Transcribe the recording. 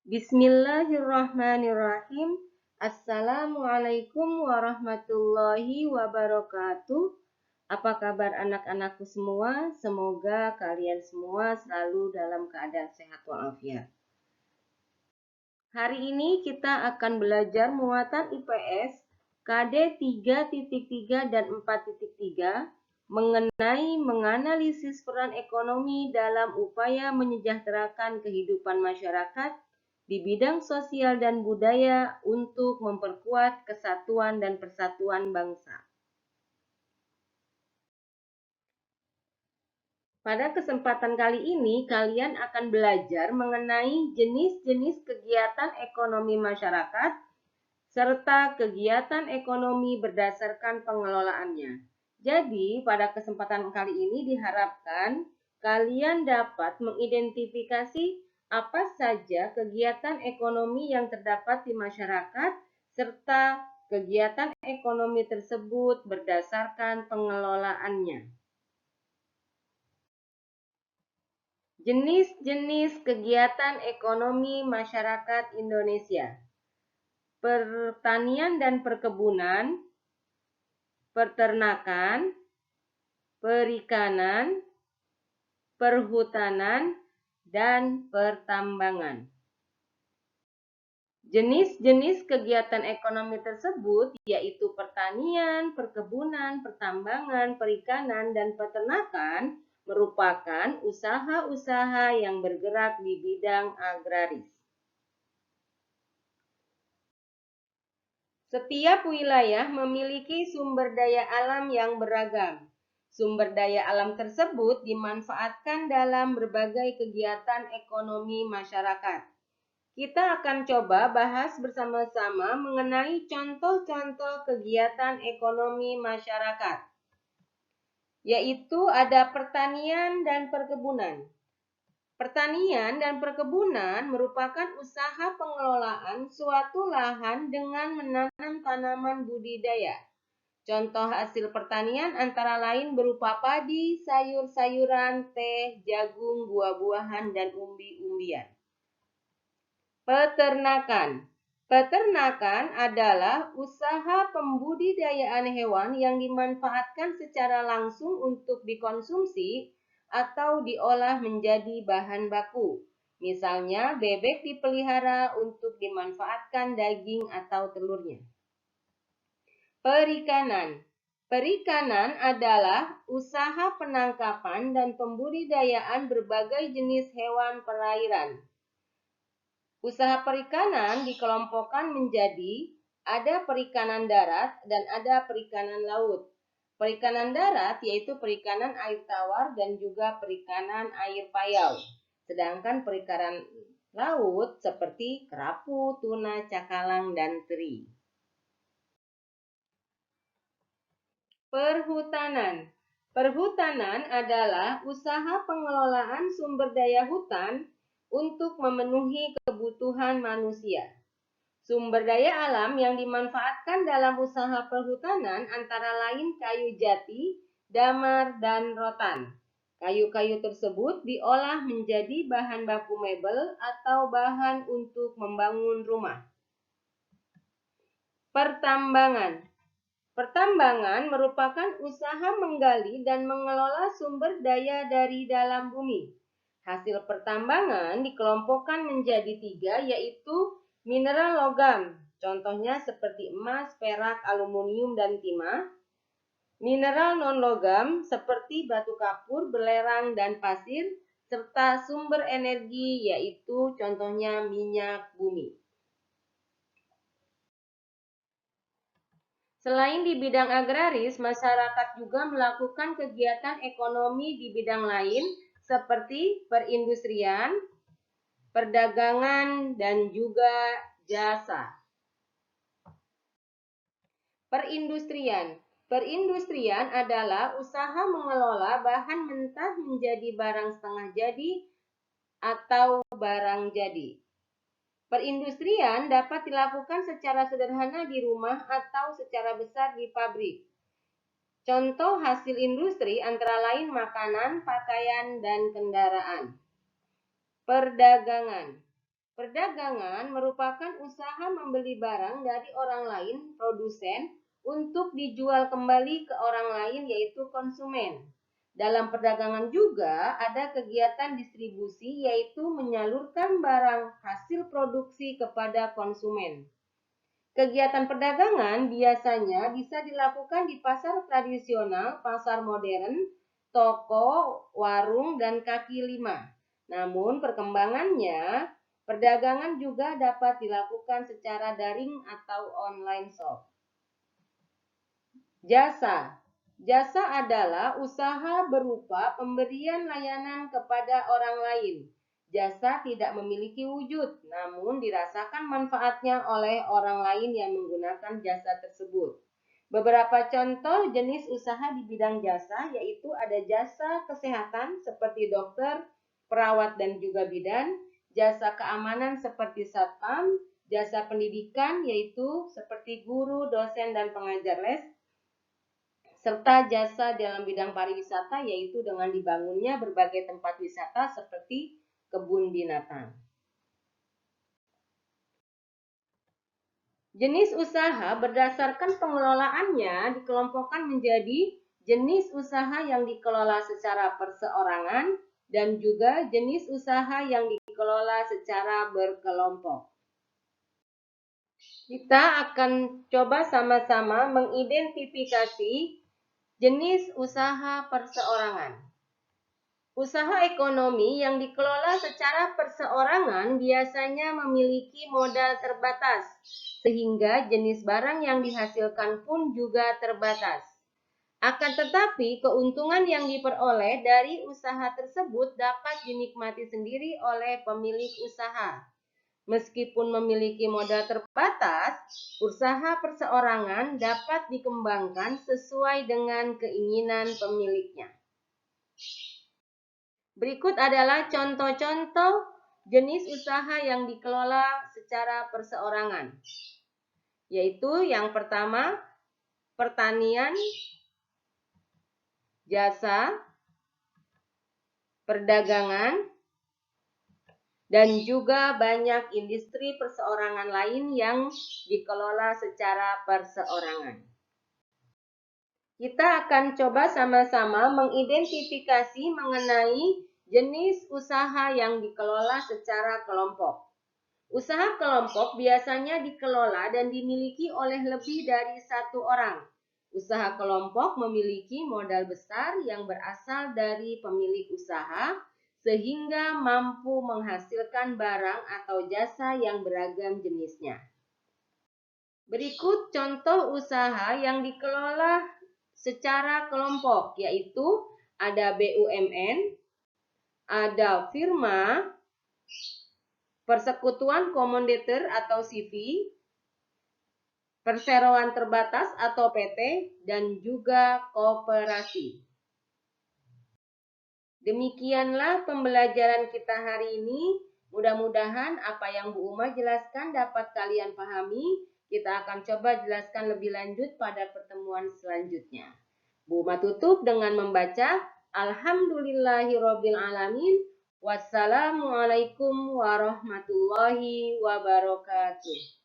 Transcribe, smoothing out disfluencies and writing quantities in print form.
Bismillahirrahmanirrahim. Assalamualaikum warahmatullahi wabarakatuh. Apa kabar anak-anakku semua? Semoga kalian semua selalu dalam keadaan sehat walafiat. Hari ini kita akan belajar muatan IPS KD 3.3 dan 4.3 mengenai menganalisis peran ekonomi dalam upaya menyejahterakan kehidupan masyarakat di bidang sosial dan budaya untuk memperkuat kesatuan dan persatuan bangsa. Pada kesempatan kali ini, kalian akan belajar mengenai jenis-jenis kegiatan ekonomi masyarakat serta kegiatan ekonomi berdasarkan pengelolaannya. Jadi, pada kesempatan kali ini diharapkan kalian dapat mengidentifikasi apa saja kegiatan ekonomi yang terdapat di masyarakat serta kegiatan ekonomi tersebut berdasarkan pengelolaannya. Jenis-jenis kegiatan ekonomi masyarakat Indonesia: pertanian dan perkebunan, peternakan, perikanan, perhutanan, dan pertambangan. Jenis-jenis kegiatan ekonomi tersebut yaitu pertanian, perkebunan, pertambangan, perikanan, dan peternakan merupakan usaha-usaha yang bergerak di bidang agraris. Setiap wilayah memiliki sumber daya alam yang beragam. Sumber daya alam tersebut dimanfaatkan dalam berbagai kegiatan ekonomi masyarakat. Kita akan coba bahas bersama-sama mengenai contoh-contoh kegiatan ekonomi masyarakat, yaitu ada pertanian dan perkebunan. Pertanian dan perkebunan merupakan usaha pengelolaan suatu lahan dengan menanam tanaman budidaya. Contoh hasil pertanian antara lain berupa padi, sayur-sayuran, teh, jagung, buah-buahan, dan umbi-umbian. Peternakan. Peternakan adalah usaha pembudidayaan hewan yang dimanfaatkan secara langsung untuk dikonsumsi atau diolah menjadi bahan baku. Misalnya, bebek dipelihara untuk dimanfaatkan daging atau telurnya. Perikanan. Perikanan adalah usaha penangkapan dan pembudidayaan berbagai jenis hewan perairan. Usaha perikanan dikelompokkan menjadi ada perikanan darat dan ada perikanan laut. Perikanan darat yaitu perikanan air tawar dan juga perikanan air payau. Sedangkan perikanan laut seperti kerapu, tuna, cakalang, dan teri. Perhutanan. Perhutanan adalah usaha pengelolaan sumber daya hutan untuk memenuhi kebutuhan manusia. Sumber daya alam yang dimanfaatkan dalam usaha perhutanan antara lain kayu jati, damar, dan rotan. Kayu-kayu tersebut diolah menjadi bahan baku mebel atau bahan untuk membangun rumah. Pertambangan. Pertambangan merupakan usaha menggali dan mengelola sumber daya dari dalam bumi. Hasil pertambangan dikelompokkan menjadi 3, yaitu mineral logam, contohnya seperti emas, perak, aluminium, dan timah. Mineral non-logam seperti batu kapur, belerang, dan pasir, serta sumber energi yaitu contohnya minyak bumi. Selain di bidang agraris, masyarakat juga melakukan kegiatan ekonomi di bidang lain seperti perindustrian, perdagangan, dan juga jasa. Perindustrian. Perindustrian adalah usaha mengelola bahan mentah menjadi barang setengah jadi atau barang jadi. Perindustrian dapat dilakukan secara sederhana di rumah atau secara besar di pabrik. Contoh hasil industri antara lain makanan, pakaian, dan kendaraan. Perdagangan. Perdagangan merupakan usaha membeli barang dari orang lain, produsen, untuk dijual kembali ke orang lain, yaitu konsumen. Dalam perdagangan juga ada kegiatan distribusi, yaitu menyalurkan barang hasil produksi kepada konsumen. Kegiatan perdagangan biasanya bisa dilakukan di pasar tradisional, pasar modern, toko, warung, dan kaki lima. Namun perkembangannya, perdagangan juga dapat dilakukan secara daring atau online shop. Jasa. Jasa adalah usaha berupa pemberian layanan kepada orang lain. Jasa tidak memiliki wujud, namun dirasakan manfaatnya oleh orang lain yang menggunakan jasa tersebut. Beberapa contoh jenis usaha di bidang jasa yaitu ada jasa kesehatan seperti dokter, perawat, dan juga bidan, jasa keamanan seperti satpam, jasa pendidikan yaitu seperti guru, dosen, dan pengajar les, serta jasa dalam bidang pariwisata yaitu dengan dibangunnya berbagai tempat wisata seperti kebun binatang. Jenis usaha berdasarkan pengelolaannya dikelompokkan menjadi jenis usaha yang dikelola secara perseorangan dan juga jenis usaha yang dikelola secara berkelompok. Kita akan coba sama-sama mengidentifikasi jenis usaha perseorangan. Usaha ekonomi yang dikelola secara perseorangan biasanya memiliki modal terbatas, sehingga jenis barang yang dihasilkan pun juga terbatas. Akan tetapi, keuntungan yang diperoleh dari usaha tersebut dapat dinikmati sendiri oleh pemilik usaha. Meskipun memiliki modal terbatas, usaha perseorangan dapat dikembangkan sesuai dengan keinginan pemiliknya. Berikut adalah contoh-contoh jenis usaha yang dikelola secara perseorangan, yaitu yang pertama, pertanian, jasa, perdagangan, dan juga banyak industri perseorangan lain yang dikelola secara perseorangan. Kita akan coba sama-sama mengidentifikasi mengenai jenis usaha yang dikelola secara kelompok. Usaha kelompok biasanya dikelola dan dimiliki oleh lebih dari satu orang. Usaha kelompok memiliki modal besar yang berasal dari pemilik usaha, sehingga mampu menghasilkan barang atau jasa yang beragam jenisnya. Berikut contoh usaha yang dikelola secara kelompok, yaitu ada BUMN, ada firma, persekutuan komoditer atau CV, perseroan terbatas atau PT, dan juga koperasi. Demikianlah pembelajaran kita hari ini. Mudah-mudahan apa yang Bu Uma jelaskan dapat kalian pahami. Kita akan coba jelaskan lebih lanjut pada pertemuan selanjutnya. Bu Uma tutup dengan membaca Alhamdulillahirobbilalamin. Wassalamualaikum warahmatullahi wabarakatuh.